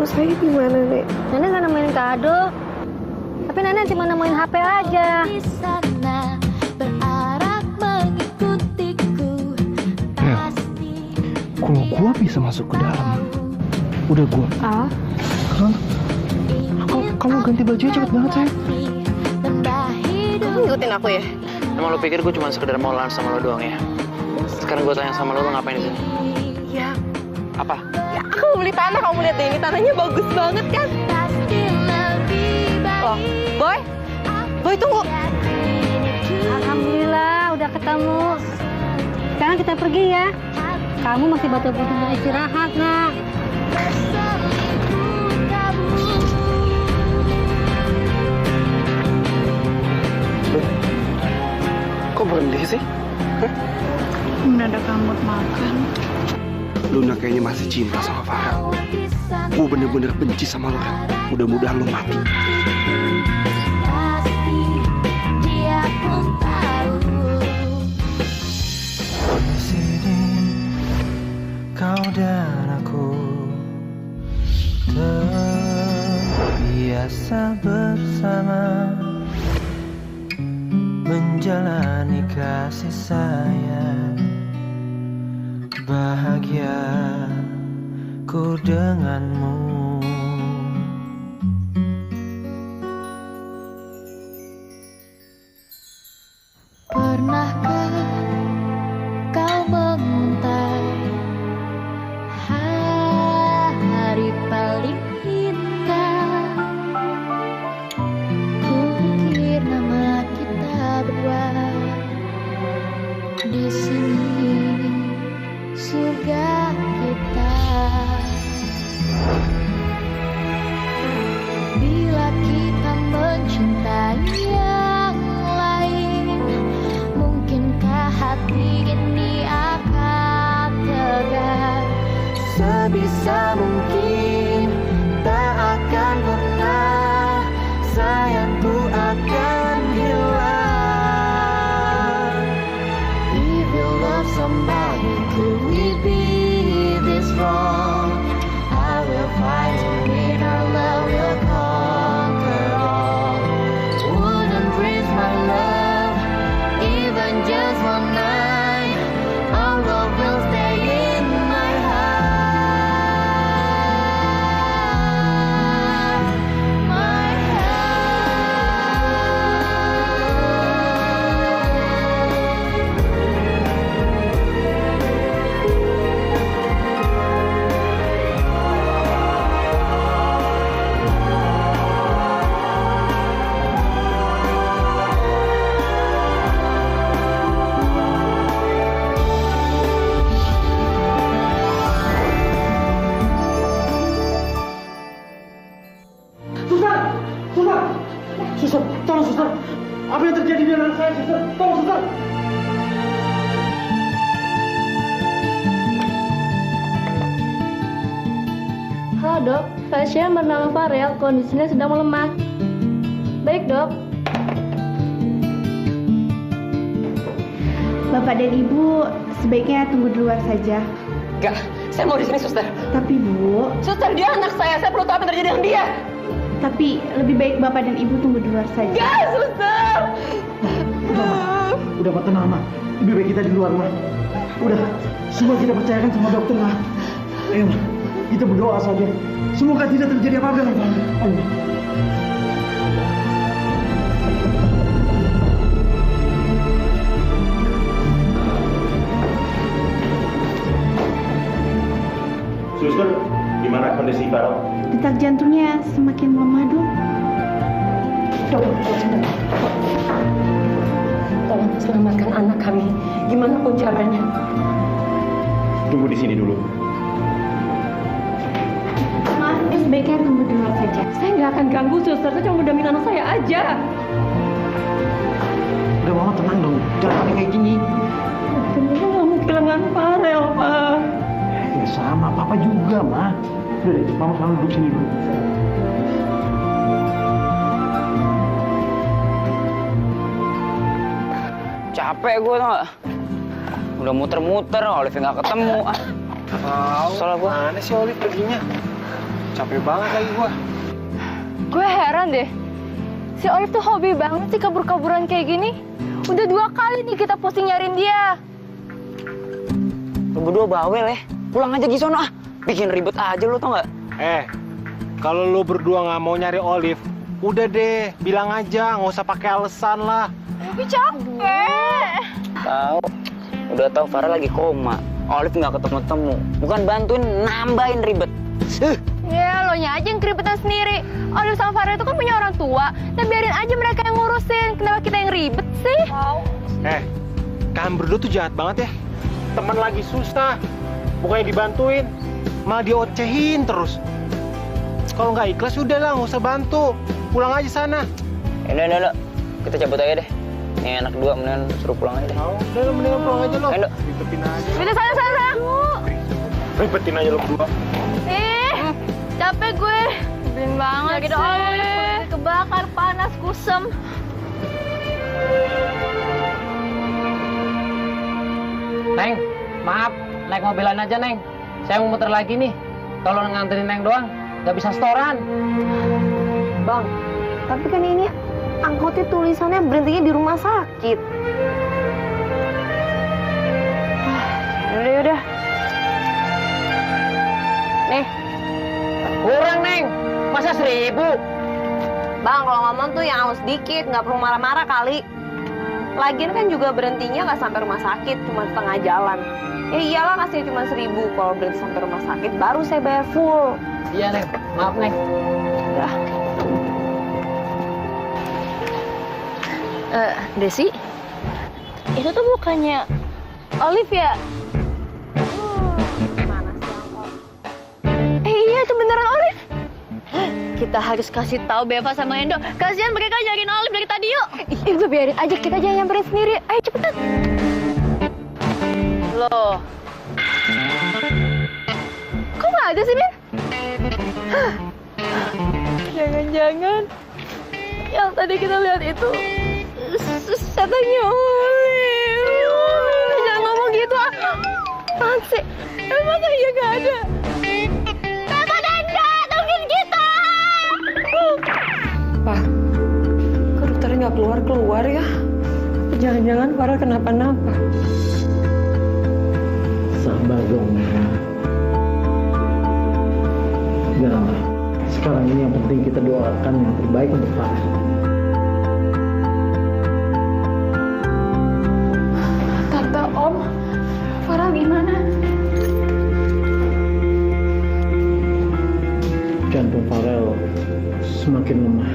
saya gimana, Nek? Nenek nggak nemuin kado. Tapi nenek cuma nemuin HP aja. Di sana berharap mengikutiku. Kalau gua bisa masuk ke dalam, udah gua. Kalau ganti bajunya cepet banget, sayang. Kamu ngikutin aku ya? Emang lo pikir gue cuma sekedar mau lunch sama lo doang ya? Sekarang gue tanya sama lo ngapain di sini? Iya. Apa? Ya, aku mau beli tanah. Kamu lihat deh, ini tanahnya bagus banget kan? Loh, Boy? Boy, tunggu. Alhamdulillah udah ketemu. Sekarang kita pergi ya. Kamu masih butuh istirahat, Nak. Kok berhenti sih? Mendadak rambut makan. Luna kayaknya masih cinta sama Farel. Gue bener-bener benci sama lo. Mudah-mudahan lo mati. Pasti dia pun tahu. Di sini kau dan aku terbiasa bersama, menjalani kasih sayang, bahagia ku denganmu. Pernahkah kau menguntai hari paling indah? Kukir nama kita berdua di sini, surga kita. Bila kita mencintai yang lain, mungkinkah hati ini akan tegar? Sebisa mungkin tak akan pernah sayangku akan hilang. If you love somebody, could we be this wrong? I will fight to win, our love will conquer all. Wouldn't risk my love, even just one night. Our love will stay in my heart, my Suster, tolong suster. Apa yang terjadi dengan anak saya, suster? Tolong suster. Halo dok, pasien bernama Farel, kondisinya sedang melemah. Baik dok. Bapak dan Ibu sebaiknya tunggu di luar saja. Enggak, saya mau di sini, suster. Tapi Bu, Suster, dia anak saya perlu tahu apa yang terjadi dengan dia. tapi lebih baik Bapak dan Ibu tunggu di luar saja. Enggak, suster. Udah, Pak, tenang, Ma. Lebih baik kita di luar, Ma. Udah, semua kita percayakan sama dokter, Ma. Ayo, Ma. Kita berdoa saja. Semoga tidak terjadi apa-apa dengan Farel. Ayo. Suster, gimana kondisi Farel? Detak jantungnya semakin melemah, Dok. Tolong selamatkan anak kami. Gimana pun caranya. Tunggu di sini dulu. Maaf, sebaiknya tunggu di luar saja. Saya nggak akan ganggu, suster. Saya cuma mau dampingin anak saya aja. Udah, Mama tenang dong. Jangan panik kayak gini. Saya nggak mau kehilangan Farel, Pak. Ya sama, Papa juga, Ma. Udah deh, Mama sekarang duduk sini dulu. Capek gue tau gak? Udah muter-muter, Olive nggak ketemu. Soalnya gue. Mana sih Olive perginya? capek banget lagi gua. Gue heran deh. Si Olive tuh hobi banget sih kabur-kaburan kayak gini. Udah 2 kali nih kita posting nyariin dia. Lu berdua bawel ya. Pulang aja Gisono ah. Bikin ribet aja lu tau nggak? Kalau lu berdua nggak mau nyari Olive, udah deh, bilang aja, nggak usah pakai alasan lah. Tapi capek. Tahu. Udah tahu Farel lagi koma. Olive nggak ketemu-temu. Bukan bantuin, nambahin ribet. Ya, lo nya aja yang keribetan sendiri. Olive sama Farel itu kan punya orang tua. Nah, biarin aja mereka yang ngurusin. Kenapa kita yang ribet sih? Kalian berdua tuh jahat banget ya. Teman lagi susah, bukannya dibantuin, malah diocehin terus. Kalau nggak ikhlas udah lah, nggak usah bantu. Pulang aja sana. Udah. Kita cabut aja deh. Ini anak 2, mendingan suruh pulang aja deh. Udah lo, mendingan pulang aja lo. Ayo, Ribetin aja. Udah sana. Ribetin aja lo berdua. Capek gue. Nyebelin banget sih. Olive, kebakar, panas, kusem. Neng, maaf, naik mobilan aja, Neng. Saya mau muter lagi nih. Kalau nganterin Neng doang, nggak bisa setoran. Bang, tapi kan ini angkotnya tulisannya berhentinya di rumah sakit. Yaudah. Nih, kurang, Neng. Masa 1000? Bang, kalau ngomong tuh yang harus dikit, nggak perlu marah-marah kali. Lagian kan juga berhentinya nggak sampai rumah sakit, cuma setengah jalan. Ya iyalah kasih cuma 1000, kalau berhenti sampai rumah sakit baru saya bayar full. Iya, Neng. Maaf, Neng. Udah. Desi, itu tuh bukannya Olive ya? Mana sih angkot? Iya, itu beneran Olive. Kita harus kasih tahu Beva sama Endo. Kasihan mereka nyariin Olive dari tadi yuk. Udah biarin aja, kita aja yang nyamperin sendiri. Ayo cepetan. Loh. Kok nggak ada sih, Min? Jangan-jangan yang tadi kita lihat itu setannya Olive. Jangan ngomong gitu ah. Apaan sih? Emang iya nggak ada? Beva dan Endo, tungguin kita! Pak, kok dokternya nggak keluar ya? Jangan-jangan Farel kenapa-napa. Sabar dong, ya. Jangan. Sekarang ini yang penting kita doakan yang terbaik untuk Farel. Tante, Om, Farel gimana? Jantung Farel semakin lemah.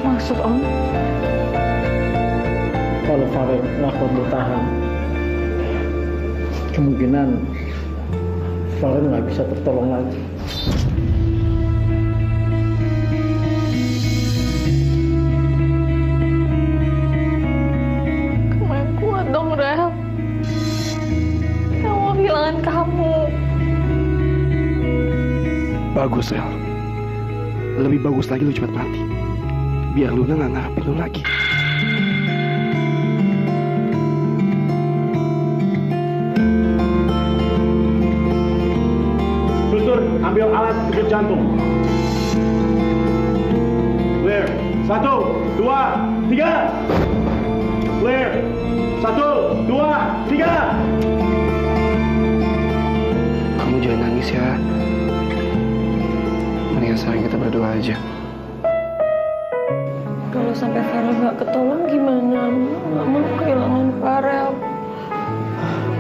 Maksud Om? Kalau Farel nggak kuat bertahan, kemungkinan Farel nggak bisa tertolong lagi. Kamu kuat dong, Rel. Kamu kehilangan kamu. Bagus, Rel. Lebih bagus lagi lu cepat mati. Biar Luna nggak ngarepin lu lagi. Suster, ambil alat kejut jantung. Clear. 1, 2, 3. Clear. 1, 2, 3. Kamu jangan nangis ya. Mendingan sekarang kita berdoa aja. Kalau sampai Farel nggak ketolong gimana? Nggak mau kehilangan Farel.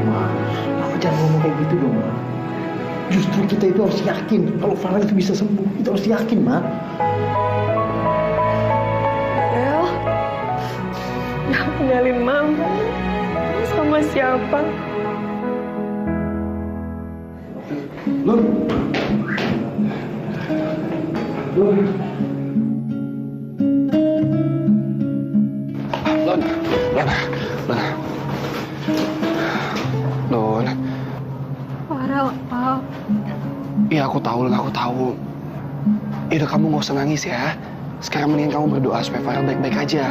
Mama jangan ngomong kayak gitu dong, Ma. Justru kita itu harus yakin kalau Farel itu bisa sembuh. Kita harus yakin, Ma. Farel, jangan tinggalin Mama. Sama siapa? Lun. Lun. Farel, Pak. Iya, aku tahu, Lun. Aku tahu. Udah, kamu nggak usah nangis ya. Sekarang mendingan kamu berdoa supaya Farel baik-baik aja.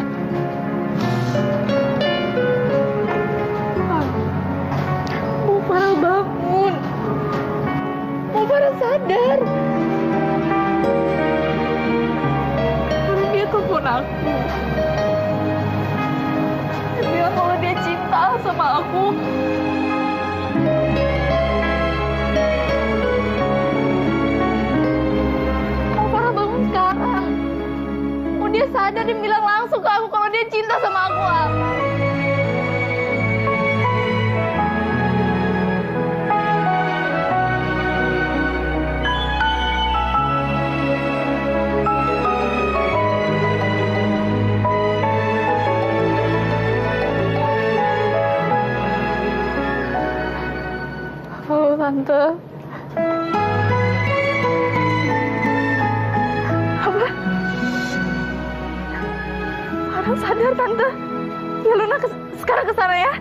aku. Dia bilang kalau dia cinta sama aku. Kalau Farah bangun sekarang, mau dia sadar dia bilang langsung ke aku kalau dia cinta sama aku, Al. Oh, Tante. Apa? Farah sadar, Tante. Ya, Luna sekarang ke sana ya.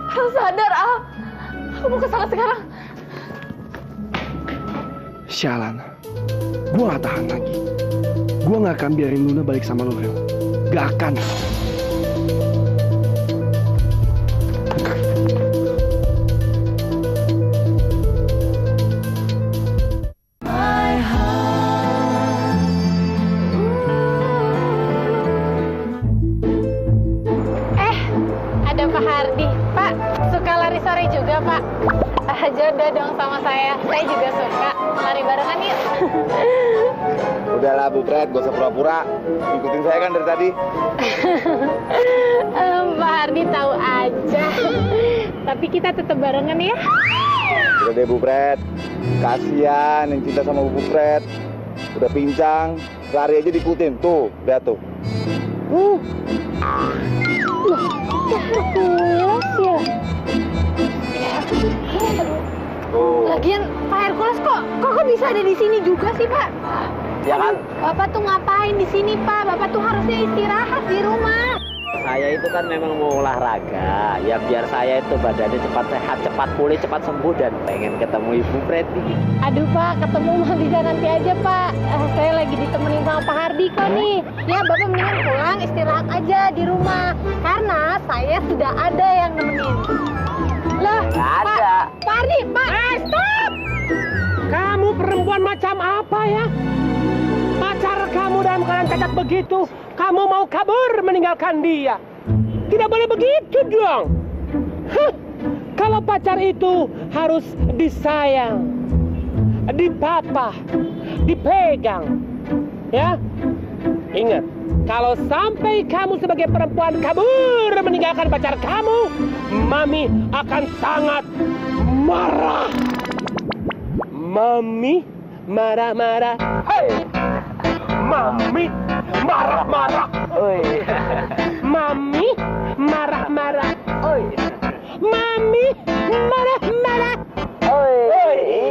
Farah sadar, Al. Aku mau ke sana sekarang. Sialan. Gue gak tahan lagi. Gue gak akan biarin Luna balik sama lo, Rel. Gak akan. Ada Pak Hardi. Pak, suka lari sore juga, Pak? Jodoh dong sama saya. Saya juga suka. Lari barengan yuk. Udahlah Bu Fred, gak usah pura-pura. Ikutin saya kan dari tadi. Pak Hardi tahu aja. Tapi kita tetap barengan ya. Udah deh Bu Fred. Kasian yang cinta sama Bu Fred. Udah pincang, lari aja diikutin. Tuh, lihat tuh. Hercules ya. Lagian Pak Hercules kok bisa ada di sini juga sih, Pak? Ya kan? Bapak tuh ngapain di sini, Pak? Bapak tuh harusnya istirahat di rumah. Saya itu kan memang mau olahraga. Ya biar saya itu badannya cepat sehat, cepat pulih, cepat sembuh dan pengen ketemu Ibu Pretty. Aduh, Pak, ketemu mah bisa nanti aja, Pak. Saya lagi ditemenin sama Pak Hardi kok nih. Ya, Bapak mendingan pulang istirahat aja di rumah. Karena saya sudah ada yang nemenin. Lah, ada. Pak Hardi, Pak. Stop! Kamu perempuan macam apa ya? Pacar kamu dalam keadaan cacat begitu, kamu mau kabur meninggalkan dia. Tidak boleh begitu dong. Kalau pacar itu harus disayang, dipapa, dipegang. Ya, ingat, kalau sampai kamu sebagai perempuan kabur meninggalkan pacar kamu, Mami akan sangat marah. Mami marah-marah. Hei! Mami marah-marah. Oi. Mami marah-marah. Oi. Mami marah-marah. Oi.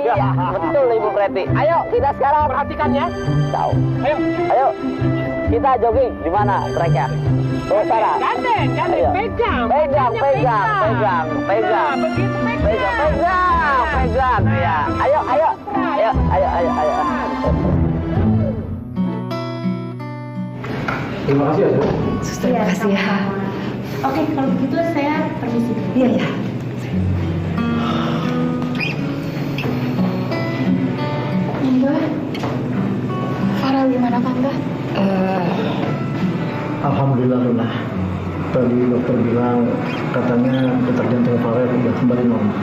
Iya, betul Ibu Pretty. Ayo kita sekarang Perhatikan ya. tahu. Ayo. Kita jogging di mana tracknya? Oh, Sarah. Gandeng, Ayo. pegang. Pegang. Begitu pegang. Pegang. Ya. Ayo. Terima kasih ya, Bu. Suster, makasih ya. Oke, kalau begitu saya permisi. Iya. Tante, Farah gimana, Tante? Alhamdulillah, Luna. Tadi dokter bilang katanya detak jantung Farel udah kembali normal.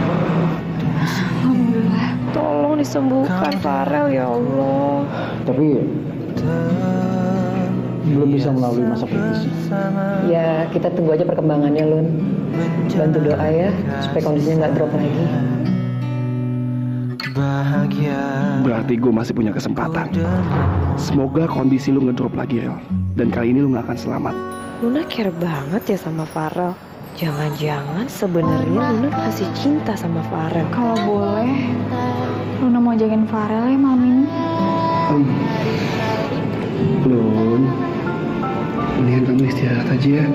Alhamdulillah. Tolong disembuhkan Farel ya Allah. Tapi belum bisa melalui masa kritis. Ya, kita tunggu aja perkembangannya, Lun. Bantu doa ya, supaya kondisinya nggak drop lagi. Berarti gue masih punya kesempatan. Semoga kondisi lu ngedrop lagi, Rel. Dan kali ini lu gak akan selamat. Luna care banget ya sama Farel. Jangan-jangan sebenarnya Luna masih cinta sama Farel. Kalau boleh, Luna mau jagain Farel ya malam ini. Lun, mendingan kamu istirahat aja ya.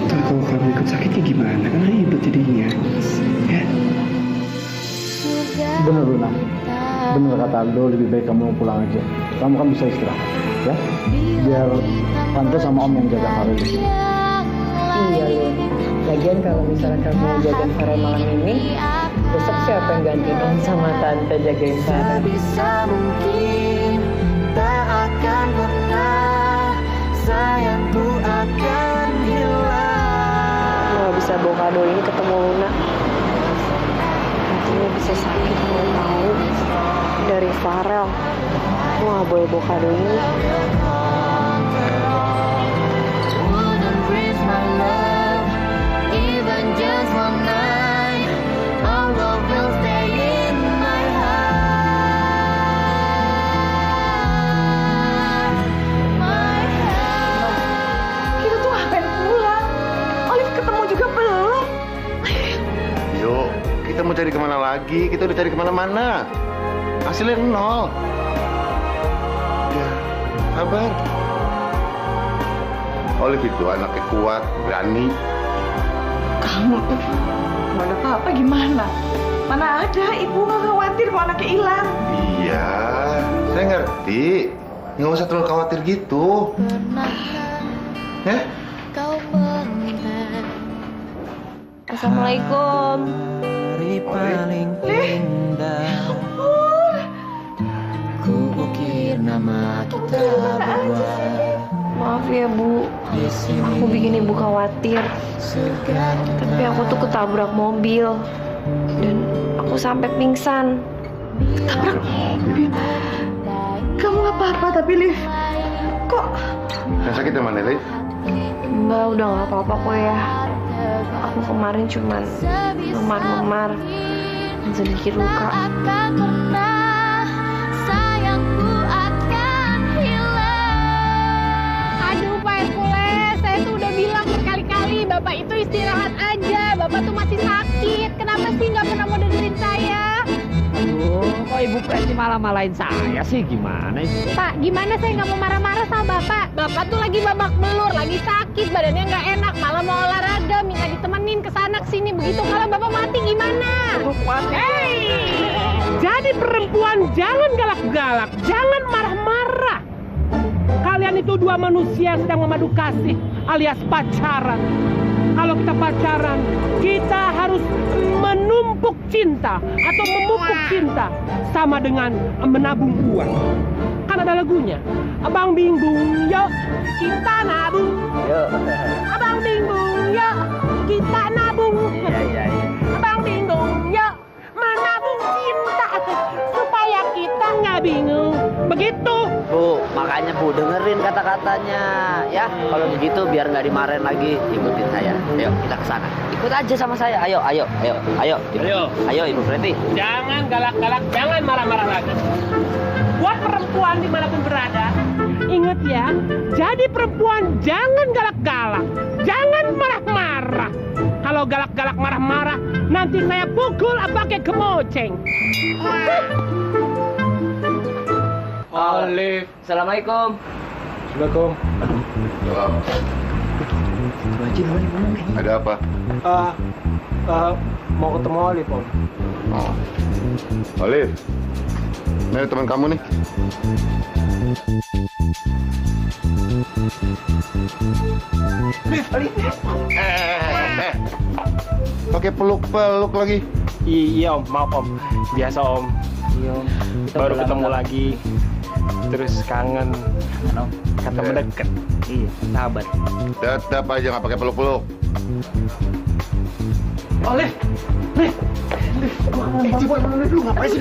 Ntar kalau kamu ikut sakitnya gimana? Kan ribet jadinya. Ya? Bener, Luna. Bener kata Aldo, lebih baik kamu pulang aja. Kamu kan bisa istirahat, ya? Biar Tante sama Om yang jaga Farel di sini. Iya, Lun. Lagian kalau misalnya kamu jagain Farel malam ini, besok siapa yang gantiin Om sama Tante? Tante jagain Farel. Sebisa mungkin tak akan pernah sayangku akan hilang. Gue gak bisa bawa kado ini ketemu Luna. Nantinya bisa sakit kalau tahu dari Farel. Gue gak boleh bawa kado ini. Wouldn't risk my love, even just one night. Our love will stay in my heart. My heart. Kita tuh ngapain pulang? Olive ketemu juga belum? Yuk, kita mau cari kemana lagi? Kita udah cari kemana-mana. Hasilnya 0. Ya, sabar. Olive itu anaknya kuat, berani. Kamu nggak ada apa-apa gimana? Mana ada, ibu nggak khawatir kalau anaknya hilang. Iya, saya ngerti. Nggak usah terlalu khawatir gitu. Ya? Kau mengenal. Assalamualaikum. Paling indah. Ku ukir nama kita berdua. Maaf ya Bu, aku bikin ibu khawatir. Tapi aku tuh ketabrak mobil dan aku sampai pingsan. Tabrak mobil? Kamu nggak apa-apa tapi Liv, kok? Yang sakit yang mana, Liv? Enggak, udah nggak apa-apa kok ya. Aku kemarin cuman memar-memar dan sedikit luka. Sayangku akan hilang. Aduh Pak Hercules, saya tuh udah bilang berkali-kali Bapak itu istirahat aja. Bapak tuh masih sakit. Kenapa sih nggak pernah mau dengerin saya? Aduh, kok Ibu Preti malah-malahin saya sih? Gimana itu? Pak, gimana saya nggak mau marah-marah sama Bapak? Bapak tuh lagi babak belur, lagi sakit, badannya nggak enak, malah mau olahraga, minta ditemenin kesana kesini. Begitu kalau Bapak mati gimana? Hei, jadi perempuan jangan galak-galak, jangan marah-marah. Kalian itu dua manusia yang sedang memadu kasih alias pacaran. Kalau kita pacaran, kita harus menumpuk cinta atau memupuk cinta sama dengan menabung uang. Kan ada lagunya, abang bingung, yuk kita nabung. Abang bingung, yuk kita nabung. Abang bingung, yuk menabung cinta supaya kita nggak bingung. Begitu. Bu, makanya Bu dengerin kata-katanya. Ya, kalau begitu biar nggak dimarahin lagi, ikutin saya. Ayo, kita ke sana. Ikut aja sama saya. Ayo. Ayo, Ibu Preti. Jangan galak-galak, jangan marah-marah lagi. Buat perempuan dimanapun berada, ingat ya, jadi perempuan jangan galak-galak, jangan marah-marah. Kalau galak-galak marah-marah, nanti saya pukul pakai kemoceng. Olive. Assalamualaikum. Assalamualaikum. Ada apa? Mau ketemu Olive, Om. Oh. Olive, ini ada teman kamu nih. Pakai peluk-peluk lagi. Iya Om, maaf Om. Biasa Om. Iya Om. Baru ketemu lagi. Terus kangen. Kata mendekat. Iya, sahabat. Tetap aja nggak pakai peluk-peluk. Olive, Liv. Ngapain sih,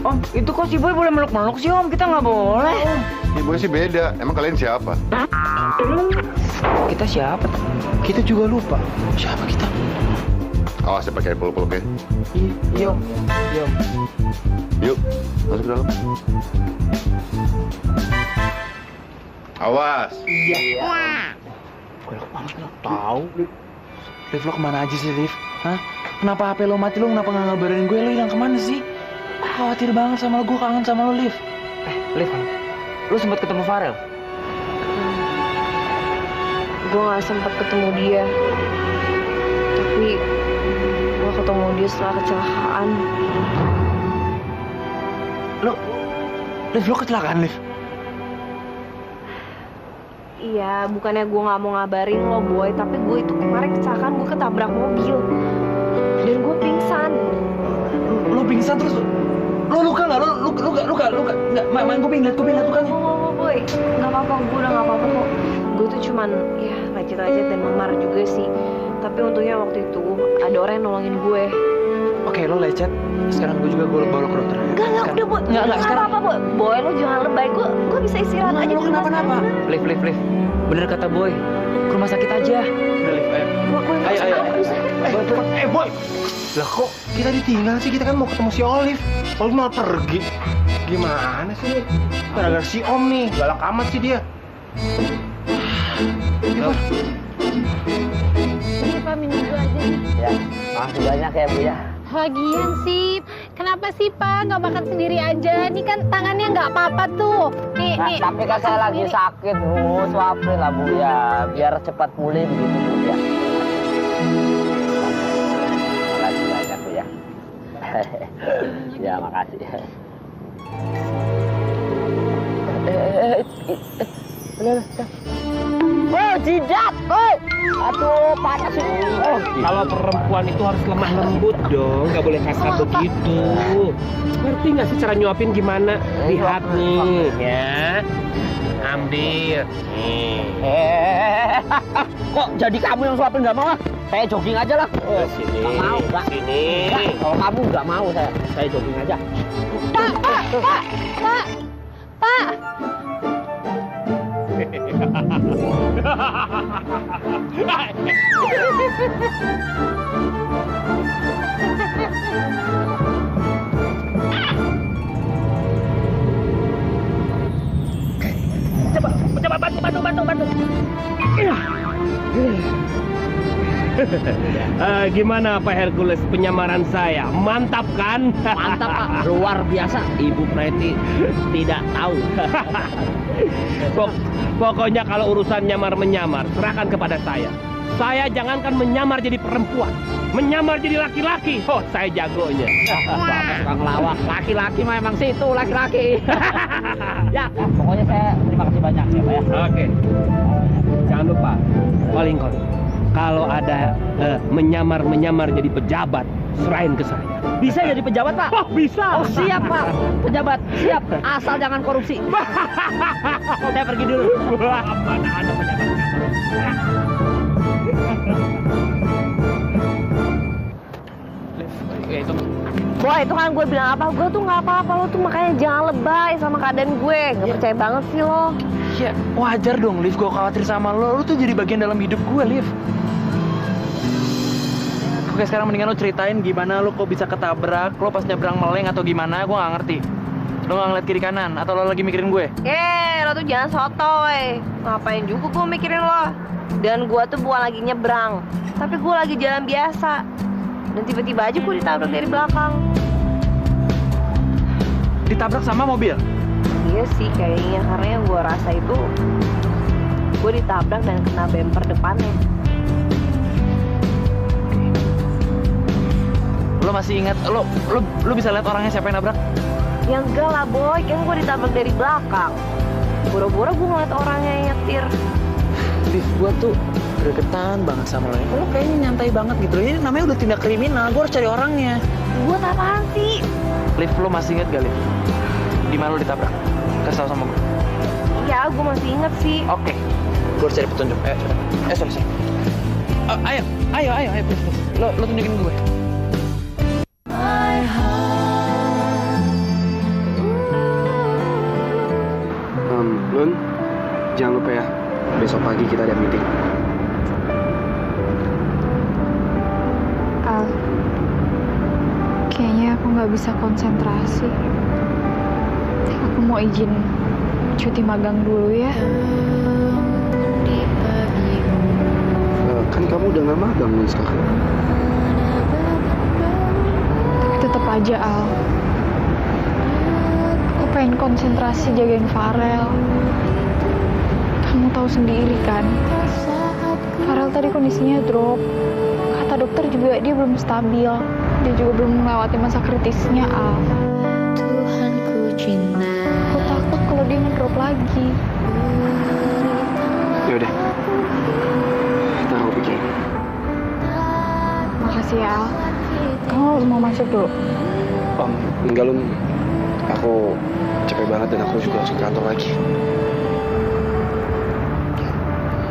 Om, itu kok si Boy boleh meluk-meluk sih Om? Kita nggak boleh. Ibu sih beda. Emang kalian siapa? Kita siapa? Kita juga lupa. Siapa kita? Awas ya pakai peluk-peluk ya. Iya Om. Yuk, masuk ke dalam. Awas. Iya. Tahu. Liv, lo kemana aja sih, Liv? Hah? Kenapa HP lo mati? Lo kenapa nggak ngabarin gue? Lo hilang kemana sih? Khawatir banget sama lo, gue kangen sama lo, Liv. Liv, lo sempat ketemu Farel? Gue gak sempat ketemu dia. Tapi gue ketemu dia setelah kecelakaan. Liv, lo kecelakaan, Liv? Iya, bukannya gue gak mau ngabarin lo, Boy. Tapi gue itu kemarin kecelakaan, gue ketabrak mobil. Dan gue pingsan. pingsan terus lo luka nggak? Lo luka nggak? Main kuping lihat lukanya. Boy, nggak apa-apa, gue udah nggak apa-apa kok. Gue tuh cuman ya lecet-lecet dan memar juga sih. Tapi untungnya waktu itu ada orang yang nolongin gue. Oke, lo lecet. Sekarang gue juga bawa lo ke dokter. Enggak, udah Boy. Enggak apa-apa Boy. Boy, lo jangan lebay. Gue bisa istirahat aja. Lo kenapa-napa? Liv. Bener kata Boy. Ke rumah sakit aja. Udah, Liv, ayo. Boy. Lah kok kita ditinggal sih? Kita kan mau ketemu si Olive. Olive malah pergi. Gimana sih? Gara-gara si Om nih. Galak amat sih dia. Ini Pak, minum dulu aja nih. Ya, makasih banyak ya Bu ya. Lagian sih, kenapa sih Pak nggak makan sendiri aja? Ini kan tangannya nggak apa-apa tuh. Nih. Tapi kan saya lagi sakit Bu, suapin lah Bu ya, biar cepat pulih begitu Bu ya. Makasih banyak Bu ya. Ya makasih. Oh, jidat, aduh panas ini. Kalau perempuan itu harus lemah lembut dong, nggak boleh kasar begitu. Ngerti nggak sih cara nyuapin gimana? Lihat nih, ya. Ambil. Nih. Kok jadi kamu yang suapin nggak mau? Saya jogging aja lah. Sini. Nggak mau, nggak. Sini. Kalau kamu nggak mau saya jogging aja. Pak. Coba bantu. Gimana Pak Hercules penyamaran saya? Mantap kan? Mantap Pak, luar biasa. Ibu Preti tidak tahu. Pokoknya kalau urusan nyamar-menyamar, serahkan kepada saya. Saya jangankan menyamar jadi perempuan, menyamar jadi laki-laki. Oh, saya jagonya. Bang lawak, laki-laki memang situ laki-laki. Ya, pokoknya saya terima kasih banyak ya Pak ya. Oke. Jangan lupa, Kolingkon. Kalau ada menyamar jadi pejabat, serahin ke saya. Bisa jadi pejabat Pak? Oh, bisa. Oh siap Pak, pejabat siap. Asal jangan korupsi. Saya pergi dulu. Mana ada pejabat? Boy, itu kan gue bilang apa? Gue tuh nggak apa-apa, lo tuh makanya jangan lebay sama keadaan gue. Nggak percaya banget sih lo. Ya wajar dong Liv, gue khawatir sama lo. Lo tuh jadi bagian dalam hidup gue Liv. Oke, sekarang mendingan lo ceritain gimana lo kok bisa ketabrak, lo pas nyebrang meleng atau gimana, gue nggak ngerti. Lo nggak ngeliat kiri kanan atau lo lagi mikirin gue? Lo tuh jangan sotoy. Ngapain juga gue mikirin lo? Dan gue tuh bukan lagi nyebrang, tapi gue lagi jalan biasa. Dan tiba-tiba aja gue ditabrak dari belakang. Ditabrak sama mobil? Iya sih kayaknya, karena yang gue rasa itu gue ditabrak dan kena bemper depannya. Lo masih ingat, lo bisa lihat orangnya siapa yang nabrak? Ya enggak lah Boy, kan gue ditabrak dari belakang. Boro-boro gue ngeliat orangnya yang nyetir. Liv, gue tuh gregetan banget sama lo. Lo kayaknya nyantai banget gitu. Ini namanya udah tindak kriminal, gue harus cari orangnya. Buat apaan sih? Liv, lo masih ingat gak Liv? Di mana lo ditabrak? Kasih tau sama gue. Ya, gue masih inget sih. Oke, gue harus cari petunjuk. Sorry. Ayo, please. Lo tunjukin gue. Lun, jangan lupa ya, besok pagi kita ada meeting. Al, kayaknya aku nggak bisa konsentrasi. Aku mau izin cuti magang dulu ya. Kan kamu udah nggak magang nih sekarang. Tapi tetap aja Al, aku pengen konsentrasi jagain Farel. Kamu tahu sendiri kan, Farel tadi kondisinya drop. Kata dokter juga dia belum stabil. Dia juga belum melewati masa kritisnya, Al. Tuhanku cinta. Aku takut kalau dia ngedrop lagi. Yaudah, ntar aku pikirin. Makasih ya, Al. Kamu mau masuk dulu? Enggak Lun, aku capek banget dan aku juga harus ke kantor lagi.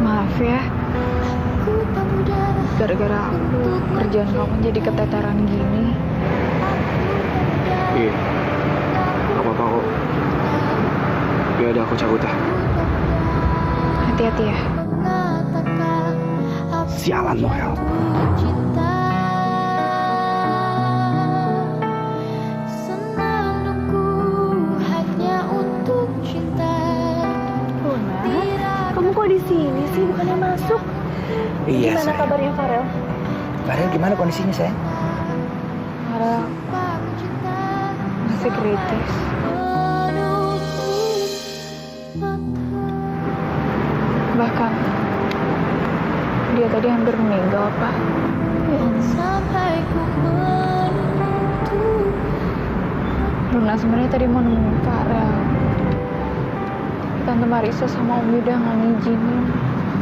Maaf ya, gara-gara aku kerjaan kamu jadi keteteran gini. Iya, gak apa-apa kok. Ya udah, aku cabut ya. Hati-hati ya. Sialan Noel. Kamu kok di sini sih, bukannya masuk? Iya, Gimana sayang. kabarnya Farel? Farel gimana kondisinya, sayang? Farel masih kritis. Bahkan dia tadi hampir meninggal, Pak. Luna sebenarnya tadi mau nemenin Farel. Tante Marisa sama Om Yuda nggak ngizinin.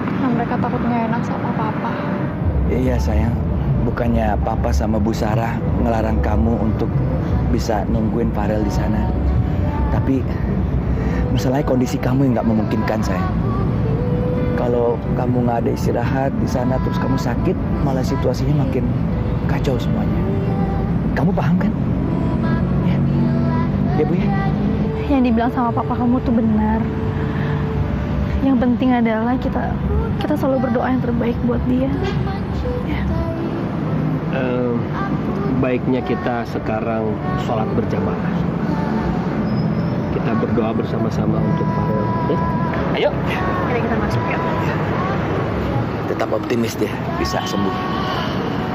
Karena mereka takut nggak enak sama Papa. Iya, sayang. Bukannya Papa sama Bu Sarah ngelarang kamu untuk bisa nungguin Farel di sana. Tapi masalahnya kondisi kamu yang nggak memungkinkan, sayang. Kalau kamu nggak ada istirahat di sana terus kamu sakit, malah situasinya makin kacau semuanya. Kamu paham kan? Ya Bu ya? Yang dibilang sama papa kamu tuh benar. Yang penting adalah kita selalu berdoa yang terbaik buat dia. Ya. Baiknya kita sekarang sholat berjamaah. Kita berdoa bersama-sama untuk Farel. Ya? Ayo. Mari kita masuk ya. Tetap optimis deh, bisa sembuh.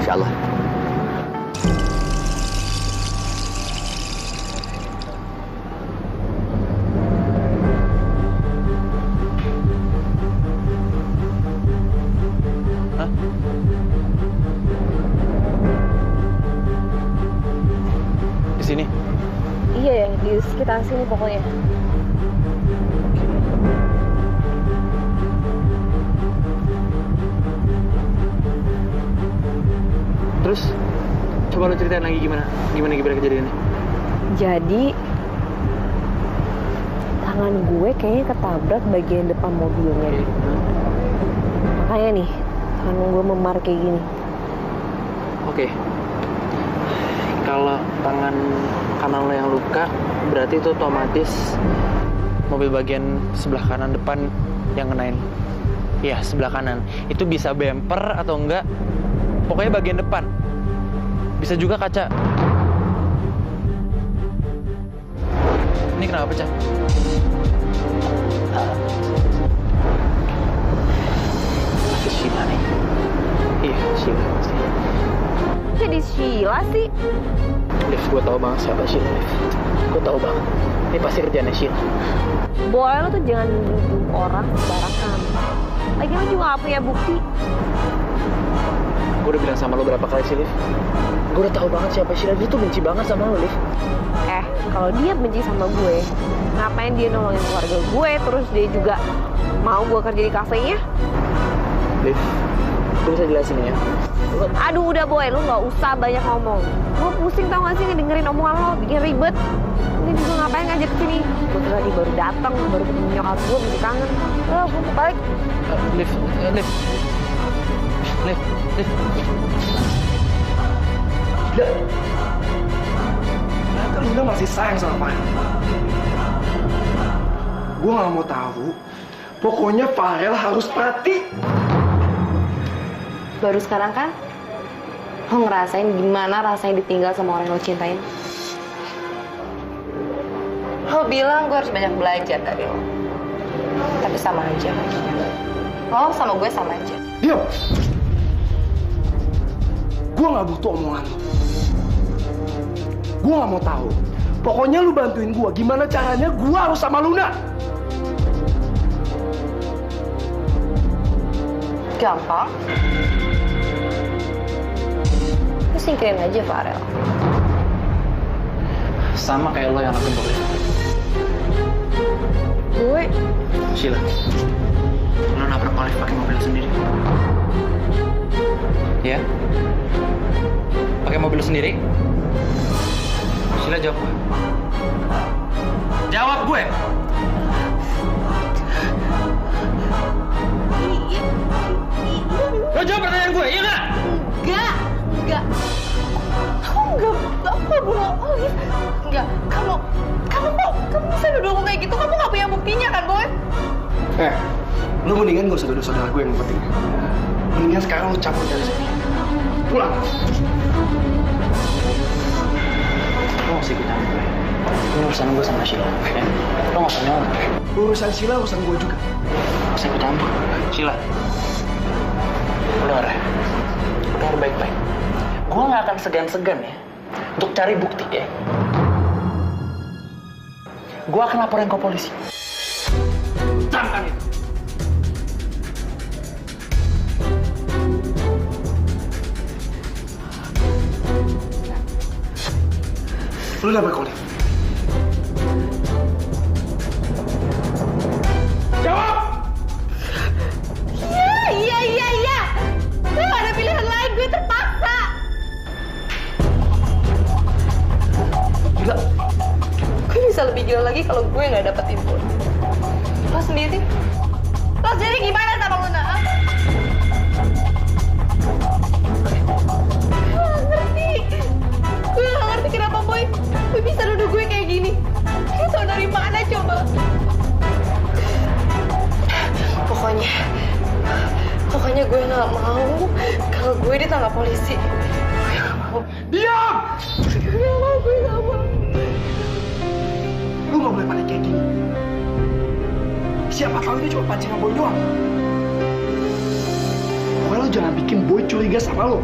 Insya Allah. Di sini. Iya ya, di sekitar sini pokoknya. Terus, coba lo ceritain lagi gimana kejadiannya. Jadi tangan gue kayaknya ketabrak bagian depan mobilnya. Makanya nih, tangan gue memar kayak gini. Oke. Kalau tangan kanan lo yang luka, berarti itu otomatis mobil bagian sebelah kanan depan yang kenain. Iya, sebelah kanan. Itu bisa bumper atau enggak, pokoknya bagian depan. Bisa juga kaca. Ini kenapa pecah? Masih Sheila nih. Iya, Sheila pasti. Jadi Sheila sih. Liv, gue tau banget siapa Sheila, Liv. Gue tau banget. Ini pasti kerjaannya Sheila. Boy, lo tuh jangan nuduh orang sembarangan. Lagi lo juga gak punya bukti. Gue udah bilang sama lo berapa kali sih, Liv? Gue udah tahu banget siapa Sheila. Dia tuh benci banget sama lo, Liv. Kalau dia benci sama gue, ngapain dia nolongin keluarga gue, terus dia juga mau gue kerja di kafenya? Liv, gue bisa jelasin ya. Aduh udah Boy, lu gak usah banyak ngomong. Gue pusing tau gak sih ngedengerin omongan lo, bikin ribet. Ini juga ngapain ngajak kesini? Gue tadi baru datang, baru ketemu nyokap gue, masih kangen. Gue mau balik. Liv. Ternyata Luna masih sayang sama Farel. Gue gak mau tahu. Pokoknya Farel harus mati. Baru sekarang kan lo ngerasain gimana rasanya ditinggal sama orang yang lo cintain. Lo bilang gue harus banyak belajar dari lo, tapi sama aja. Lo sama gue sama aja. Diam. Gue gak butuh omongan lo. Gue gak mau tahu. Pokoknya lu bantuin gue. Gimana caranya gue harus sama Luna? Gampang. Lu singkirin aja Farel. Sama kayak lo yang lakuin ke Liv. Gue? Sheila, lo nabrak Liv pakai mobil sendiri. Ya? Pakai mobil sendiri? Sheila jawab gue. Jawab gue. Lo jawab pertanyaan gue, iya nggak? Enggak. Aku nggak bunuh Olive. Enggak, kamu bisa nuduh aku kayak gitu. Kamu nggak punya buktinya kan, Boy? Lu mendingan gak usah duduk saudara gue yang penting. Mendingan sekarang lu cabut dari sini. Pulang. Lo masih ikut campur. Ini urusan gue sama Sheila. Ya? Lo nggak usah nyolong. Urusan Sheila, urusan gue juga. Gak usah ikut campur. Sheila. Lo denger ya? Lo denger baik-baik. Gue nggak akan segan-segan ya untuk cari bukti ya. Gue akan laporin ke polisi. Camkan itu. Lu udah berkulit. Jawab! Iya. Gue gak ada pilihan lain, gue terpaksa. Gila. Gue bisa lebih gila lagi kalau gue gak dapet info. Lo sendiri gimana sama Luna? Gue gak ngerti kenapa Boy bisa nuduh gue kayak gini. Dia tau dari mana coba? Pokoknya gue gak mau kalau gue ditangkap polisi. Gue gak mau. Diam! Gue gak mau. Lu gak boleh panik kayak gini. Siapa tahu itu cuma pancingan Boy doang. Pokoknya lu jangan bikin Boy curiga sama lu.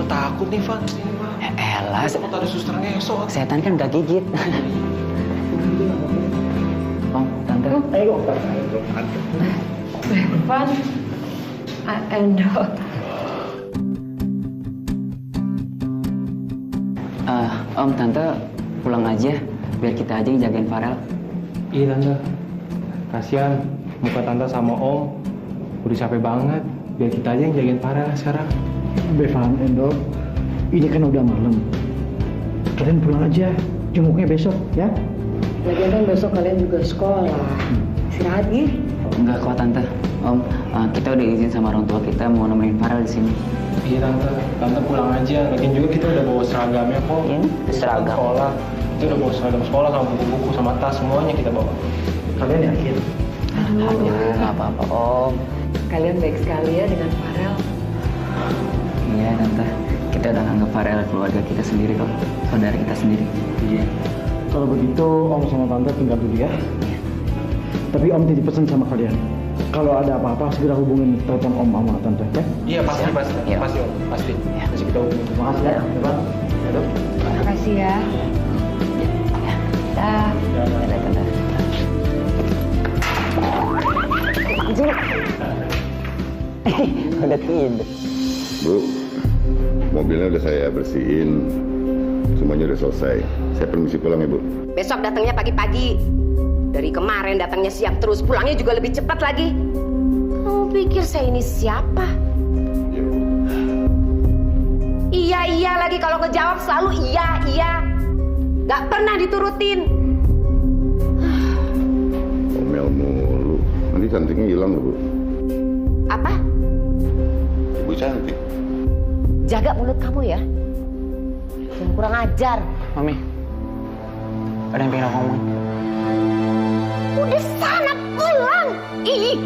Takut nih, Van. Elah, takut ada suster ngesot. Setan kan udah gigit. Om, Tante. Ayo, Van, Endo. Om, Tante pulang aja. Biar kita aja yang jagain Farel. Iya, Tante. Kasian muka Tante sama Om udah capek banget. Biar kita aja yang jagain Farel sekarang. Bevan, Endo, ini kan udah malam. Kalian pulang aja, jenguknya besok, ya? Lagian kan besok kalian juga sekolah. Istirahat nih. Enggak kok Tante. Om, kita udah izin sama orang tua kita mau nemenin Farel di sini. Iya Tante pulang aja. Lagian juga kita udah bawa seragamnya kok. Seragam. Sekolah. Kita udah bawa seragam sekolah sama buku-buku sama tas semuanya kita bawa. Kalian yakin? Alhamdulillah, nggak apa-apa Om. Kalian baik sekali ya dengan Farel. Iya Tante, kita udah anggap Farel keluarga kita sendiri kok, saudara kita sendiri. Iya. Kalau begitu Om sama Tante tinggal dulu ya. Tapi Om titip pesan sama kalian. Kalau ada apa-apa segera hubungin telepon Om sama Tante ya. Iya pasti Om, pasti. Pasti kita hubungin. Terima kasih ya, Bang. Terima kasih ya. Dah. Dadah Tante. Udah tidur. Bu, mobilnya udah saya bersihin. Semuanya udah selesai. Saya permisi pulang ya, Bu. Besok datangnya pagi-pagi. Dari kemarin datangnya siang terus, pulangnya juga lebih cepat lagi. Kamu pikir saya ini siapa? Iya lagi, kalau ngejawab selalu iya. Gak pernah diturutin. Omel mulu. Nanti cantiknya hilang loh, Bu. Apa? Ibu cantik. Jaga mulut kamu ya. Jangan kurang ajar. Mami, ada yang pengen aku ngomong. Udah sana pulang. Ih.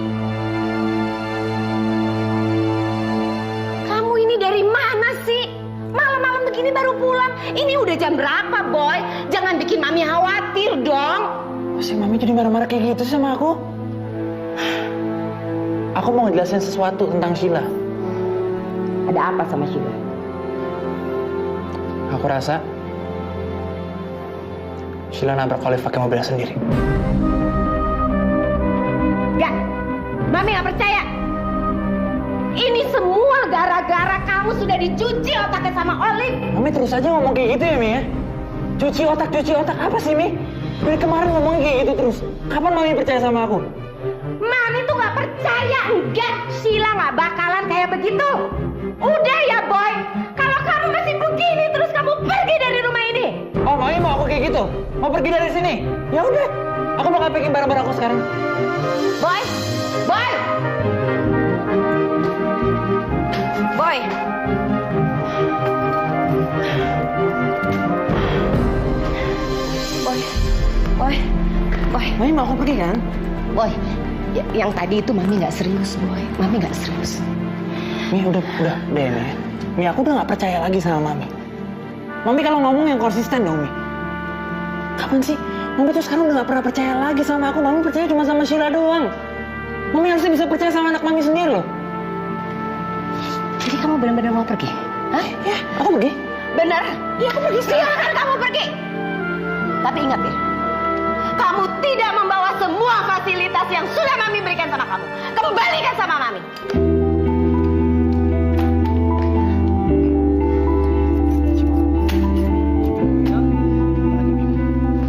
Kamu ini dari mana sih? Malam-malam begini baru pulang. Ini udah jam berapa, Boy? Jangan bikin Mami khawatir dong. Masih Mami jadi marah-marah kayak gitu sama aku? Aku mau ngejelasin sesuatu tentang Sheila. Ada apa sama Sheila? Aku rasa Sheila nabrak Olive pakai mobilnya sendiri. Mami nggak percaya. Ini semua gara-gara kamu sudah dicuci otaknya sama Olive. Mami terus aja ngomong kayak gitu ya, Mi ya? Cuci otak apa sih, Mi? Dari kemarin ngomongnya kayak gitu terus. Kapan Mami percaya sama aku? Mami tuh nggak percaya, enggak. Sheila nggak bakalan kayak begitu. Udah ya, Boy. Kalau kamu masih begini, terus kamu pergi dari rumah ini. Oh, Mami mau aku kayak gitu? Mau pergi dari sini? Ya udah, aku bakal packing barang-barang aku sekarang. Boy, Boy, Boy. Boy. Mami mau aku pergi kan? Boy, yang tadi itu Mami nggak serius, Boy. Mami nggak serius. Mi, udah Mi. Mi, aku udah nggak percaya lagi sama Mami. Mami kalau ngomong yang konsisten dong, Mi. Kapan sih? Mami tuh sekarang udah nggak pernah percaya lagi sama aku. Mami percaya cuma sama Sheila doang. Mami harusnya bisa percaya sama anak Mami sendiri loh. Jadi kamu benar-benar mau pergi? Hah? Ya, aku pergi. Benar? Iya, aku pergi. Silakan kamu pergi. Tapi ingat ya, kamu tidak membawa semua fasilitas yang sudah Mami berikan sama kamu. Kembalikan sama Mami.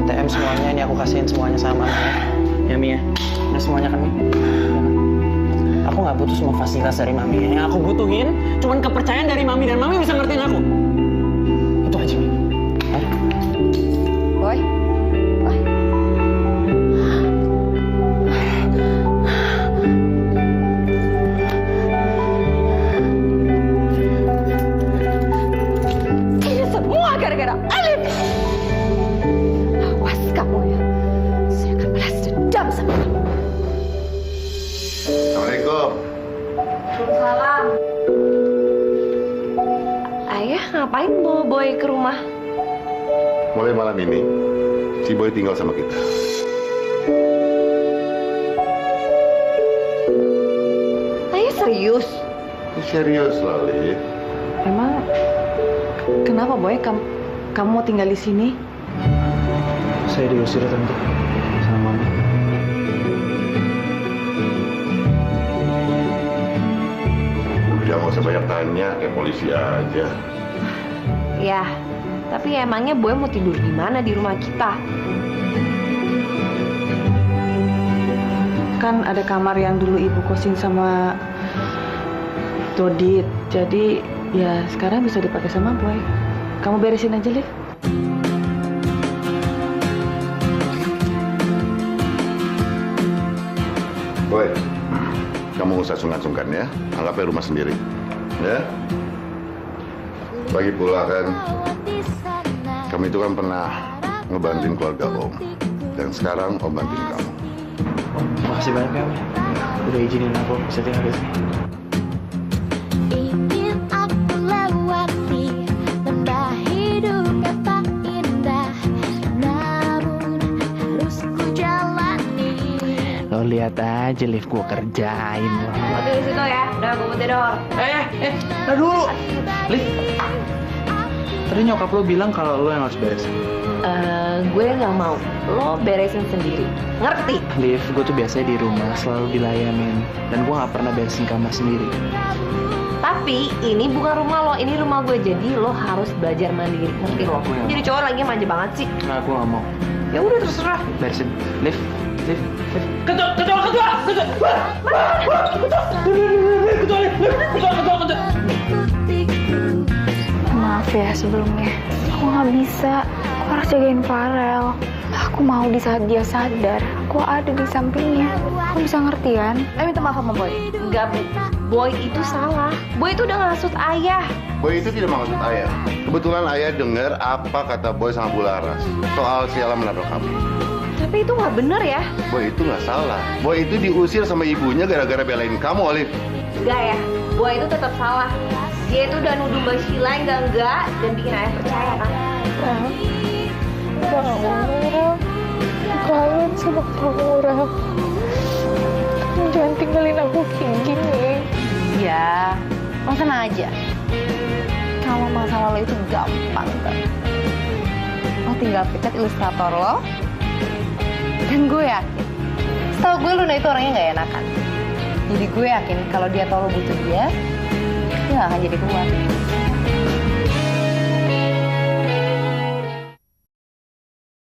ATM semuanya ini aku kasihin semuanya sama Mami ya. Ya, Mi ya. Udah semuanya kan, Mi? Aku nggak butuh semua fasilitas dari Mami. Yang aku butuhin cuman kepercayaan dari Mami dan Mami bisa ngertiin aku. Itu aja, Mi. Boy. Ini semua gara-gara Olive. Awas kamu ya. Saya akan balas dendam sama kamu. Assalamualaikum. Waalaikumsalam. Ayah ngapain bawa Boy ke rumah? Mulai malam ini, si Boy tinggal sama kita. Ayah serius? Serius lah, Liv. Emang kenapa Boy? Kamu mau tinggal di sini? Saya diusir tante sama Mami. Udah nggak usah banyak tanya, kayak polisi aja. Ya, tapi emangnya Boy mau tidur di mana di rumah kita? Kan ada kamar yang dulu ibu kosin sama Dodit. Jadi ya sekarang bisa dipakai sama Boy. Kamu beresin aja, Liv. Boy, kamu nggak usah sungkan-sungkan ya. Anggapnya rumah sendiri. Ya? Lagi pula kan, kamu itu kan pernah ngebantuin keluarga Om. Dan sekarang Om bantuin kamu. Makasih banyak ya, Mi. Udah izinin aku bisa tinggal di sini. Ingin aku lewati lembah hidup yang tak indah, namun harus ku jalani. Lo lihat aja, Liv, gua kerjain lo. Waktu di situ ya, udah gue tidur. Nah dulu, Liv. Tadi nyokap lo bilang kalau lo yang harus beresin. Gue nggak mau. Lo beresin sendiri. Ngerti? Liv, gue tuh biasanya di rumah selalu dilayanin. Dan gue nggak pernah beresin kamar sendiri. Tapi ini bukan rumah lo, ini rumah gue. Jadi lo harus belajar mandiri. Ngerti lo? Jadi cowok lagi manja banget sih. Nah, gue nggak mau. Ya udah terserah. Beresin. Liv. Ketua. Maaf ya sebelumnya. Aku nggak bisa. Aku harus jagain Farel. Aku mau di saat dia sadar. Aku ada di sampingnya. Kamu bisa ngerti kan? Minta maaf sama Boy. Enggak, Bu. Boy itu salah. Boy itu udah ngasut ayah. Boy itu tidak maksud ayah. Kebetulan ayah dengar apa kata Boy sama Bu Laras soal Sheila menabrak kamu. Tapi itu nggak bener ya. Boy itu nggak salah. Boy itu diusir sama ibunya gara-gara belain kamu, Olive. Enggak ya. Boy itu tetap salah. Dia itu udah nuduh Mbak Sheila yang enggak dan bikin ayah percaya kan. Udah nggak mau Rel. Kangen sama kamu, Rel. Jangan tinggalin aku kayak gini. Iya. Lo tenang aja. Kalau masalah lo itu gampang kan. Lo tinggal pecat ilustrator lo. Dan gue yakin, setahu gue Luna itu orangnya nggak enakan. Jadi gue yakin kalau dia tahu lo butuh dia gak akan jadi kuat.